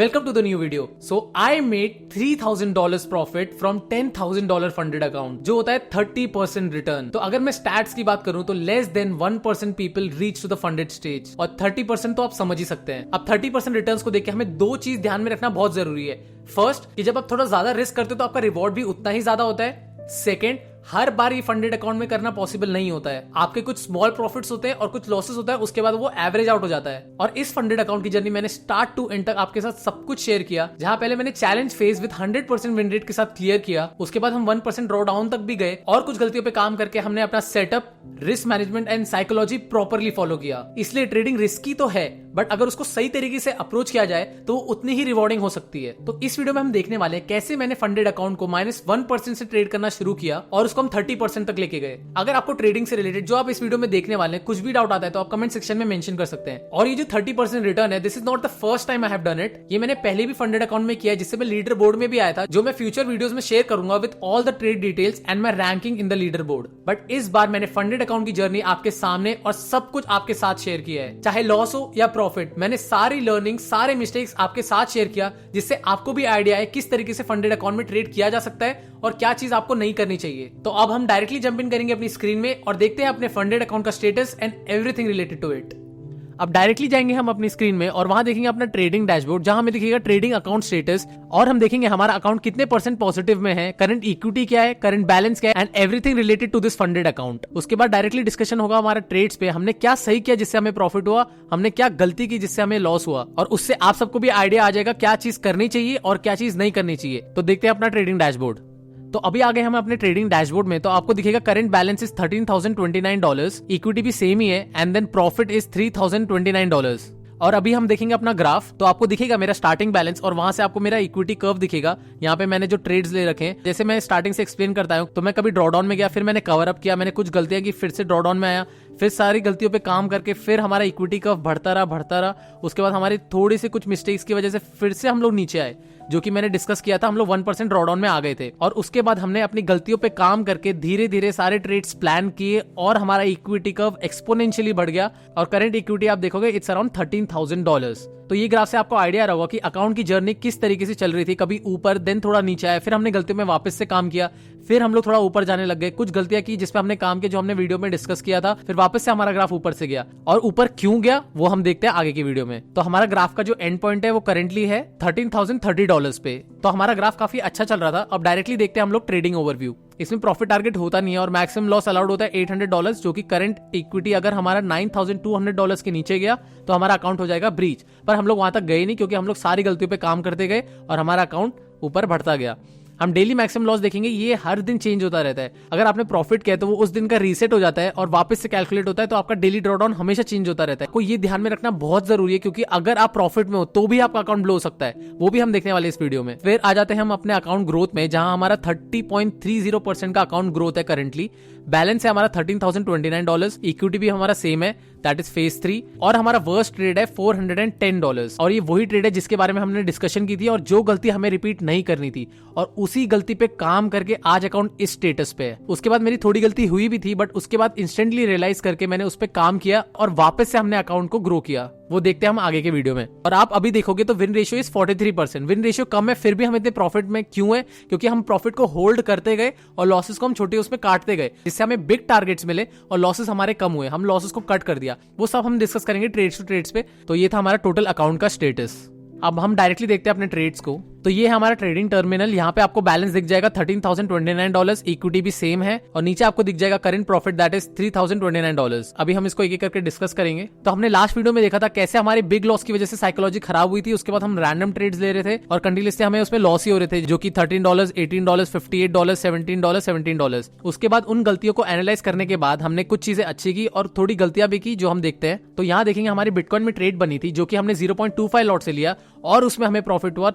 Welcome to the new video. So I made $3,000 profit from $10,000 funded account, जो होता है 30% return. तो अगर मैं स्टैट्स की बात करूं तो less than 1% people reach to the funded stage, और 30% तो आप समझ ही सकते हैं। अब 30% रिटर्न्स को देख के हमें दो चीज ध्यान में रखना बहुत जरूरी है। फर्स्ट, कि जब आप थोड़ा ज्यादा रिस्क करते हो तो आपका रिवॉर्ड भी उतना ही ज्यादा होता है। सेकेंड, हर बार ये फंडेड अकाउंट में करना पॉसिबल नहीं होता है। आपके कुछ स्मॉल प्रॉफिट्स होते हैं और कुछ लॉसेस होता है, उसके बाद वो एवरेज आउट हो जाता है। और इस फंडेड अकाउंट की जर्नी मैंने स्टार्ट टू एंड तक आपके साथ सब कुछ शेयर किया, जहां पहले मैंने challenge phase with 100% win rate के साथ क्लियर किया, उसके बाद हम 1% ड्रॉ डाउन तक भी गए और कुछ गलतियों पे काम करके हमने अपना setup, risk management and psychology properly follow किया। इसलिए ट्रेडिंग रिस्की तो है, बट अगर उसको सही तरीके से अप्रोच किया जाए तो उतनी ही रिवॉर्डिंग हो सकती है। तो इस वीडियो में हम देखने वाले हैं कैसे मैंने फंडेड अकाउंट को -1% से ट्रेड करना शुरू किया और उसको हम 30% तक लेके गए। अगर आपको ट्रेडिंग से रिलेटेड जो आप इस वीडियो में देखने वाले हैं कुछ भी डाउट आता है तो आप कमेंट सेक्शन में मेंशन कर सकते हैं। और ये जो 30% रिटर्न है, this is not the first time I have done it. ये मैंने पहले भी फंडेड अकाउंट में किया है, जिससे मैं लीडर बोर्ड में भी आया था, जो मैं फ्यूचर वीडियोस में शेयर करूंगा with all the trade details and my ranking in the leader board. But इस बार मैंने फंडेड अकाउंट की जर्नी आपके सामने और सब कुछ आपके साथ शेयर किया है, चाहे लॉस हो या प्रॉफिट। मैंने सारी लर्निंग, सारे मिस्टेक्स आपके साथ शेयर किया, जिससे आपको भी आइडिया है किस तरीके से फंडेड अकाउंट में ट्रेड किया जा सकता है और क्या चीज आपको नहीं करनी चाहिए। तो अब हम डायरेक्टली जंप इन करेंगे अपनी स्क्रीन में और देखते हैं अपने फंडेड अकाउंट का status and everything related to it. अब डायरेक्टली जाएंगे हम अपनी स्क्रीन में और वहां देखेंगे अपना ट्रेडिंग डैशबोर्ड, जहां हमें दिखेगा ट्रेडिंग अकाउंट स्टेटस, और हम देखेंगे हमारा अकाउंट कितने % पॉजिटिव में है, करंट इक्विटी क्या है, करंट बैलेंस क्या है, and everything related to this funded account. उसके बाद डायरेक्टली डिस्कशन होगा हमारा ट्रेड्स पे, हमने क्या सही किया जिससे हमें प्रॉफिट हुआ, हमने क्या गलती की जिससे हमें लॉस हुआ, और उससे आप सबको भी आइडिया आ जाएगा क्या चीज करनी चाहिए और क्या चीज नहीं करनी चाहिए। तो देखते हैं अपना ट्रेडिंग डैशबोर्ड। तो अभी आ गए हम अपने ट्रेडिंग डैशबोर्ड में। तो आपको दिखेगा करंट बैलेंस इज $13,029, इक्विटी भी सेम ही है, एंड देन प्रॉफिट इज $3,029। और अभी हम देखेंगे अपना ग्राफ। तो आपको दिखेगा मेरा स्टार्टिंग बैलेंस और वहां से आपको मेरा इक्विटी कर्व दिखेगा। यहाँ पे मैंने जो ट्रेड्स ले रखे हैं, जैसे मैं स्टार्टिंग से एक्सप्लेन करता हूँ, तो मैं कभी ड्रॉडाउन में गया, फिर मैंने कवर अप किया, मैंने कुछ गलतियां की, फिर से ड्रॉडाउन में आया, फिर सारी गलतियों पे काम करके फिर हमारा इक्विटी कर्व बढ़ता रहा। उसके बाद हमारी थोड़ी सी कुछ मिस्टेक्स की वजह से फिर से हम लोग नीचे आए, जो कि मैंने डिस्कस किया था। हम लोग 1% ड्रॉडाउन में आ गए थे, और उसके बाद हमने अपनी गलतियों पे काम करके धीरे धीरे सारे ट्रेड्स प्लान किए और हमारा इक्विटी कर्व एक्सपोनेंशियली बढ़ गया, और करंट इक्विटी आप देखोगे इट्स अराउंड $13,000। तो ये ग्राफ से आपको आइडिया रहा होगा कि अकाउंट की जर्नी किस तरीके से चल रही थी, कभी ऊपर देन थोड़ा नीचे आया, फिर हमने गलतियों में वापस से काम किया, फिर हम लोग थोड़ा ऊपर जाने लग गए, कुछ गलतियां की जिसपे हमने काम किया, जो हमने वीडियो में डिस्कस किया था, फिर वापस से हमारा ग्राफ ऊपर से गया। और ऊपर क्यों गया वो हम देखते हैं आगे की वीडियो में। तो हमारा ग्राफ का जो एंड पॉइंट है वो करेंटली है $13,030 पे। तो हमारा ग्राफ काफी अच्छा चल रहा था। अब डायरेक्टली देखते हैं हम लोग ट्रेडिंग ओवरव्यू। इसमें प्रॉफिट टारगेट होता नहीं है और मैक्सिमम लॉस अलाउड होता है $800, जो कि करंट इक्विटी अगर हमारा $9,200 के नीचे गया तो हमारा अकाउंट हो जाएगा ब्रीच। पर हम लोग वहां तक गए नहीं, क्योंकि हम लोग सारी गलतियों पे काम करते गए और हमारा अकाउंट ऊपर बढ़ता गया। हम डेली मैक्सिमम लॉस देखेंगे, ये हर दिन चेंज होता रहता है। अगर आपने प्रॉफिट किया तो वो उस दिन का रीसेट हो जाता है और वापस से कैलकुलेट होता है, तो आपका डेली ड्रॉडाउन हमेशा चेंज होता रहता है। को ये ध्यान में रखना बहुत जरूरी है, क्योंकि अगर आप प्रॉफिट में हो तो भी आपका अकाउंट ब्लो हो सकता है, वो भी हम देखने वाले इस वीडियो में। फिर आ जाते हैं हम अपने अकाउंट ग्रोथ में, जहां हमारा 30.30% का अकाउंट ग्रोथ है करंटली। बैलेंस है हमारा $13,029, इक्विटी भी हमारा सेम है, दैट इज फेज 3, और हमारा वर्स्ट ट्रेड है $410। और ये वही ट्रेड है जिसके बारे में हमने डिस्कशन की थी और जो गलती हमें रिपीट नहीं करनी थी, और उसी गलती पे काम करके आज अकाउंट इस स्टेटस पे है। उसके बाद मेरी थोड़ी गलती हुई भी थी, बट उसके बाद इंस्टेंटली रियलाइज करके मैंने उस पर काम किया और वापस से हमने अकाउंट को ग्रो किया। वो देखते हैं हम आगे के वीडियो में। और आप अभी देखोगे तो win ratio is 43%। Win ratio कम है, फिर भी हम इतने प्रॉफिट में क्यों है? क्योंकि हम प्रॉफिट को होल्ड करते गए और लॉसेस को हम छोटे उसमें काटते गए, जिससे हमें बिग टारगेट्स मिले और लॉसेस हमारे कम हुए। हम लॉसेस को कट कर दिया, वो सब हम डिस्कस करेंगे ट्रेड्स टू ट्रेड्स पे। तो ये था हमारा टोटल अकाउंट का स्टेटस। अब हम डायरेक्टली देखते हैं अपने ट्रेड्स को। तो ये है हमारा ट्रेडिंग टर्मिनल। यहाँ पे आपको बैलेंस दिख जाएगा $13,029, इक्विटी भी सेम है, और नीचे आपको दिख जाएगा करंट प्रॉफिट दैट इज $3,029। अभी हम इसको एक एक करके डिस्कस करेंगे। तो हमने लास्ट वीडियो में देखा था कैसे हमारे बिग लॉस की वजह से साइकोलॉजी खराब हुई थी। उसके बाद हम रैंडम ट्रेड्स ले रहे थे और कंटिन्यूअसली हमें उसमें लॉस ही हो रहे थे, जो कि $13, $18, $58, $17। उसके बाद उन गलतियों को एनालाइज करने के बाद हमने कुछ चीजें अच्छी की और थोड़ी गलतियां भी की, जो हम देखते हैं। तो यहाँ देखेंगे हमारी बिटकॉइन में ट्रेड बनी थी, जो कि हमने 0.25 लॉट से लिया और उसमें हमें प्रॉफिट हुआ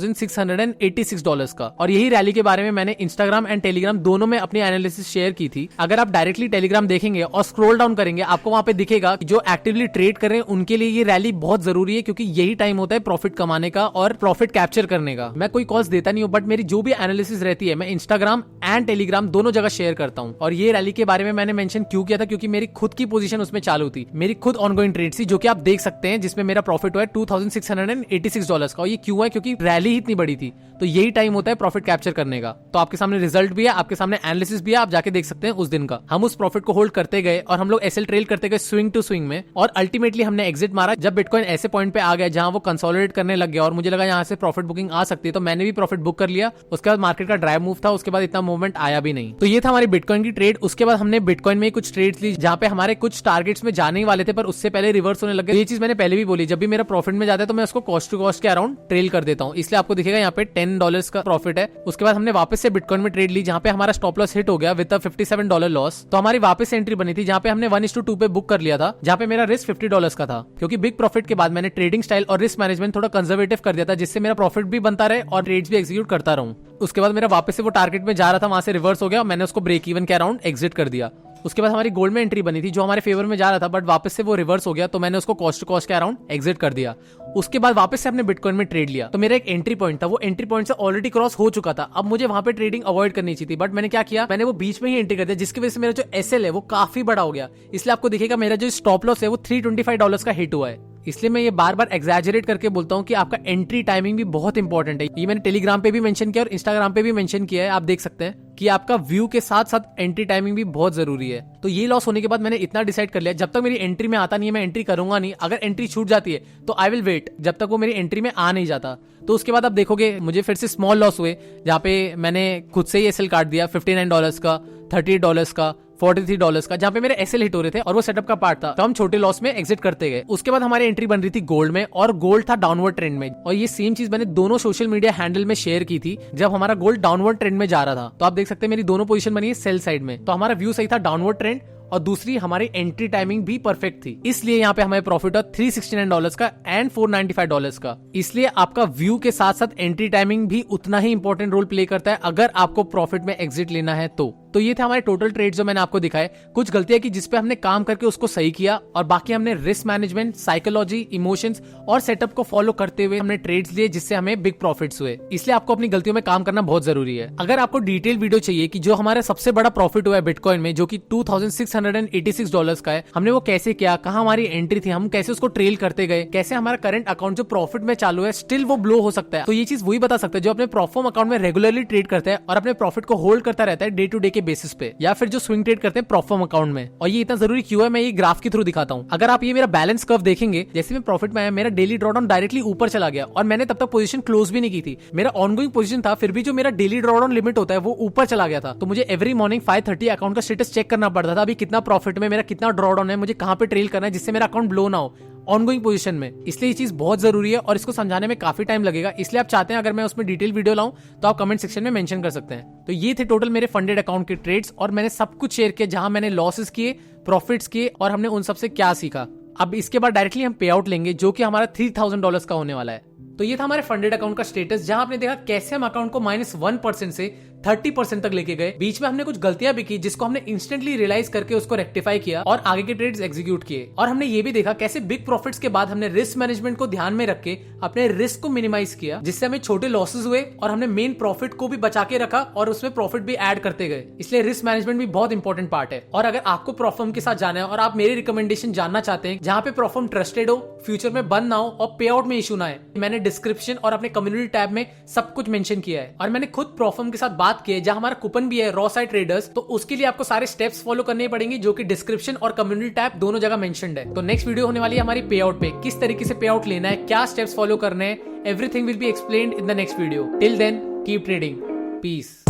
$2,686 का। और यही रैली के बारे में मैंने इंस्टाग्राम एंड टेलीग्राम दोनों में अपनी एनालिसिस शेयर की थी। अगर आप डायरेक्टली टेलीग्राम देखेंगे और स्क्रॉल डाउन करेंगे, आपको वहां पे दिखेगा कि जो एक्टिवली ट्रेड कर रहे हैं उनके लिए ये रैली बहुत जरूरी है, क्योंकि यही टाइम होता है प्रॉफिट कमाने का और प्रॉफिट कैप्चर करने का। मैं कोई कॉल्स देता नहीं हूँ, बट मेरी जो भी एनालिसिस रहती है मैं इंस्टाग्राम एंड टेलीग्राम दोनों जगह शेयर करता हूँ। और ये रैली के बारे में मैंने मेंशन क्यों किया था, क्योंकि मेरी खुद की पोजीशन उसमें चालू थी, मेरी खुद ऑनगोइंग ट्रेड थी, जो कि आप देख सकते हैं, जिसमें मेरा प्रॉफिट हुआ है $2,686 का। और ये क्यों है? क्योंकि रैली ही इतनी बड़ी थी। तो यही टाइम होता है प्रॉफिट कैप्चर करने का। तो आपके सामने रिजल्ट भी है, आपके सामने एनालिसिस भी है, आप जाके देख सकते हैं उस दिन का। हम उस प्रॉफिट को होल्ड करते गए और हम लोग एसएल ट्रेल करते गए स्विंग टू स्विंग में, और अल्टीमेटली हमने एग्जिट मारा जब बिटकॉइन ऐसे पॉइंट पे आ गया जहां वो कंसोलिडेट करने लग गया और मुझे लगा यहाँ से प्रॉफिट बुकिंग आ सकती है, तो मैंने भी प्रॉफिट बुक कर लिया। उसके बाद मार्केट का ड्राइव मूव था, उसके बाद इतना मूवमेंट आया भी नहीं। तो ये था हमारी बिटकॉइन की ट्रेड। उसके बाद हमने बिटकॉइन में कुछ ट्रेड्स ली जहां पे हमारे कुछ टारगेट्स में जाने ही वाले थे, पर उससे पहले रिवर्स होने लगे। ये चीज मैंने पहले भी बोली, जब भी मेरा प्रॉफिट में जाता है तो मैं उसको कॉस्ट टू कॉस्ट के अराउंड ट्रेल कर देता हूँ। इसलिए आपको दिखेगा यहाँ पे $10 का प्रॉफिट है। उसके बाद हमने वापस से बिटकॉइन में ट्रेड ली जहां पे हमारा स्टॉप लॉस हिट हो गया विद $57 लॉस। तो हमारी वापस एंट्री बनी थी जहां पे हमने 1:2 पे बुक कर लिया था, जहां पे मेरा रिस्क $50 का था। क्योंकि बिग प्रॉफिट के बाद मैंने ट्रेडिंग स्टाइल और रिस्क मैनेजमेंट थोड़ा कंजर्वेटिव कर दिया था, जिससे मेरा प्रॉफिट भी बनता रहे और ट्रेड्स भी एग्जीक्यूट करता रहूं। उसके बाद मेरा वापस से वो टारगेट में जा रहा था, वहां से रिवर्स हो गया और मैंने उसको ब्रेक इवन के अराउंड एग्जिट कर दिया। उसके बाद हमारी गोल्ड में एंट्री बनी थी जो हमारे फेवर में जा रहा था, बट वापस से वो रिवर्स हो गया, तो मैंने उसको कॉस्ट टू कॉस्ट के अराउंड एग्जिट कर दिया। उसके बाद वापस से अपने बिटकॉइन में ट्रेड लिया। तो मेरा एक एंट्री पॉइंट था, वो एंट्री पॉइंट से ऑलरेडी क्रॉस हो चुका था। अब मुझे वहां पे ट्रेडिंग अवॉइड करनी चाहिए थी, बट मैंने क्या किया, मैंने वो बीच में ही एंट्री कर दिया, जिसकी वजह से मेरा जो एसएल है वो काफी बड़ा हो गया। इसलिए आपको दिखेगा मेरा जो स्टॉप लॉस है वो $325 का हिट हुआ है। इसलिए मैं ये बार बार एग्जैजरेट करके बोलता हूँ कि आपका एंट्री टाइमिंग भी बहुत इंपॉर्टेंट है। ये मैंने टेलीग्राम पे भी मेंशन किया और इंस्टाग्राम पे भी मेंशन किया है, आप देख सकते हैं कि आपका व्यू के साथ साथ एंट्री टाइमिंग भी बहुत जरूरी है। तो ये लॉस होने के बाद मैंने इतना डिसाइड कर लिया, जब तक मेरी एंट्री में आता नहीं है मैं एंट्री करूंगा नहीं। अगर एंट्री छूट जाती है तो आई विल वेट जब तक वो मेरी एंट्री में आ नहीं जाता। तो उसके बाद आप देखोगे मुझे फिर से स्मॉल लॉस हुए, जहाँ पे मैंने खुद से ही एसएल काट दिया $59 का, $38 का, $43 का, जहां पे मेरे एसएल हिट हो रहे थे और वो सेटअप का पार्ट था। तो हम छोटे लॉस में एग्जिट करते गए। उसके बाद हमारी एंट्री बन रही थी गोल्ड में, और गोल्ड था डाउनवर्ड ट्रेंड में। और ये सेम चीज मैंने दोनों सोशल मीडिया हैंडल में शेयर की थी जब हमारा गोल्ड डाउनवर्ड ट्रेंड में जा रहा था। तो आप देख सकते हैं मेरी दोनों पोजीशन बनी है सेल साइड में। तो हमारा व्यू सही था डाउनवर्ड ट्रेंड, और दूसरी हमारी एंट्री टाइमिंग भी परफेक्ट थी। इसलिए यहाँ पे हमें प्रॉफिट हुआ $369 का एंड $495 का। इसलिए आपका व्यू के साथ साथ एंट्री टाइमिंग भी उतना ही इंपॉर्टेंट रोल प्ले करता है अगर आपको प्रॉफिट में एग्जिट लेना है तो ये थे हमारे टोटल ट्रेड जो मैंने आपको दिखाए। कुछ गलतियां की जिसपे हमने काम करके उसको सही किया, और बाकी हमने रिस्क मैनेजमेंट, साइकोलॉजी, इमोशंस और सेटअप को फॉलो करते हुए हमने ट्रेड्स लिए, जिससे हमें बिग प्रॉफिट्स हुए। इसलिए आपको अपनी गलतियों में काम करना बहुत जरूरी है। अगर आपको डिटेल वीडियो चाहिए कि जो हमारा सबसे बड़ा प्रॉफिट हुआ है बिटकॉइन में, जो कि $2,686 का है, हमने वो कैसे किया, कहाँ हमारी एंट्री थी, हम कैसे उसको ट्रेल करते गए, कैसे हमारा करंट अकाउंट जो प्रॉफिट में चालू है स्टिल वो ब्लो हो सकता है, तो ये चीज वही बता सकता है जो अपने प्रॉफिट अकाउंट में रेगुलरली ट्रेड करता है और अपने प्रॉफिट को होल्ड करता रहता है डे टू डे के बेसिस पे, या फिर जो स्विंग ट्रेड करते हैं प्रॉफिट अकाउंट में। और ये इतना जरूरी क्यों है मैं ये ग्राफ के थ्रू दिखाता हूँ। अगर आप ये मेरा बैलेंस कर्व देखेंगे, जैसे मैं प्रॉफिट में आया मेरा डेली ड्रॉडाउन डायरेक्टली ऊपर चला गया, और मैंने तब तक पोजीशन क्लोज भी नहीं की थी, मेरा ऑनगोइंग पोजीशन था, फिर भी जो मेरा डेली ड्रॉडाउन लिमिट होता है वो ऊपर चला गया था। तो मुझे एवरी मॉर्निंग 5:30 अकाउंट का स्टेटस चेक करना पड़ता था, अभी कितना प्रॉफिट में, मेरा कितना ड्रॉडाउन है, मुझे कहां पे ट्रेल करना है जिससे मेरा अकाउंट ब्लो ना हो ऑनगोइंग पोजीशन में। इसलिए ये चीज बहुत जरूरी है और इसको समझाने में काफी टाइम लगेगा। इसलिए आप चाहते हैं अगर मैं उसमें डिटेल वीडियो लाऊं तो आप कमेंट सेक्शन में मेंशन कर सकते हैं। तो ये थे टोटल मेरे फंडेड अकाउंट के ट्रेड्स, और मैंने सब कुछ शेयर किया जहां मैंने लॉसेस किए, प्रॉफिट्स किए, और हमने उन सबसे क्या सीखा। अब इसके बाद डायरेक्टली हम पे आउट लेंगे जो कि हमारा $3,000 का होने वाला है। तो ये था हमारे फंडेड अकाउंट का स्टेटस, जहां आपने देखा कैसे हम अकाउंट को -1% से 30% तक लेके गए। बीच में हमने कुछ गलतियां भी की जिसको हमने इंस्टेंटली रियलाइज करके उसको रेक्टिफाई किया और आगे के ट्रेड्स एग्जीक्यूट किए। और हमने ये भी देखा कैसे बिग प्रॉफिट्स के बाद हमने रिस्क मैनेजमेंट को ध्यान में रख के अपने रिस्क को मिनिमाइज किया, जिससे हमें छोटे लॉसेस हुए और हमने मेन प्रॉफिट को भी बचा के रखा और उसमें प्रॉफिट भी ऐड करते गए। इसलिए रिस्क मैनेजमेंट भी बहुत इंपॉर्टेंट पार्ट है। और अगर आपको प्रॉफर्म के साथ जाना है और आप मेरी रिकमेंडेशन जानना चाहते हैं जहां पे प्रॉफर्म ट्रस्टेड हो, फ्यूचर में बंद ना हो और पे आउट में इशू ना है, मैंने डिस्क्रिप्शन और अपने कम्युनिटी टैब में सब कुछ मेंशन किया है। और मैंने खुद प्रॉफर्म के साथ बात की है जहां हमारा कूपन भी है रॉ साइड ट्रेडर्स, तो उसके लिए आपको सारे स्टेप्स फॉलो करने पड़ेंगे जो कि डिस्क्रिप्शन और कम्युनिटी टैब दोनों जगह मेंशन्ड है। तो नेक्स्ट वीडियो होने वाली है हमारी पे आउट पे, किस तरीके से पे आउट लेना है, क्या स्टेप्स फॉलो करने हैं, everything will be explained in the next video. Till then keep trading, piece.